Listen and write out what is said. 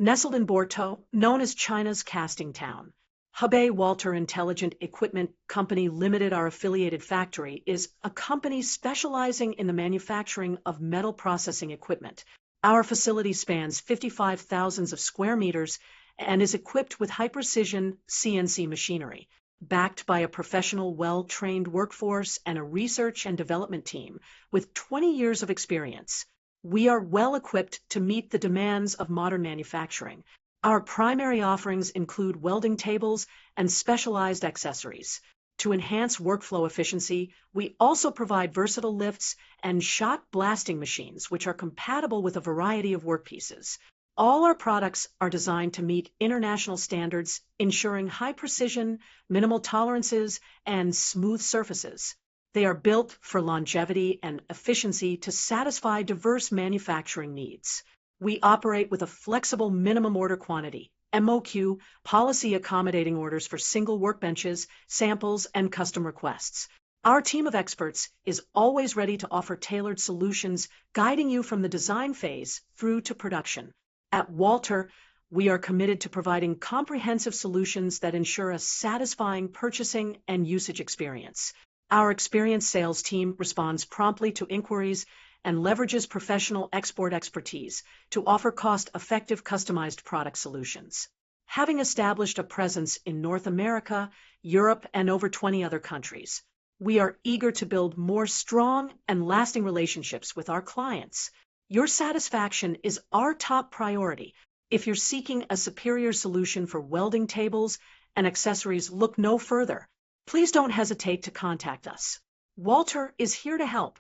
Nestled in Bordeaux, known as China's casting town, Hebei Walter Intelligent Equipment Company Limited, our affiliated factory, is a company specializing in the manufacturing of metal processing equipment. Our facility spans 55,000 of square meters and is equipped with high-precision CNC machinery, backed by a professional, well-trained workforce and a research and development team with 20 years of experience. We are well equipped to meet the demands of modern manufacturing. Our primary offerings include welding tables and specialized accessories. To enhance workflow efficiency, we also provide versatile lifts and shot blasting machines, which are compatible with a variety of workpieces. All our products are designed to meet international standards, ensuring high precision, minimal tolerances, and smooth surfaces. They are built for longevity and efficiency to satisfy diverse manufacturing needs. We operate with a flexible minimum order quantity, MOQ, policy accommodating orders for single workbenches, samples, and custom requests. Our team of experts is always ready to offer tailored solutions, guiding you from the design phase through to production. At Walter, we are committed to providing comprehensive solutions that ensure a satisfying purchasing and usage experience. Our experienced sales team responds promptly to inquiries and leverages professional export expertise to offer cost-effective customized product solutions. Having established a presence in North America, Europe, and over 20 other countries, we are eager to build more strong and lasting relationships with our clients. Your satisfaction is our top priority. If you're seeking a superior solution for welding tables and accessories, look no further. Please don't hesitate to contact us. Walter is here to help.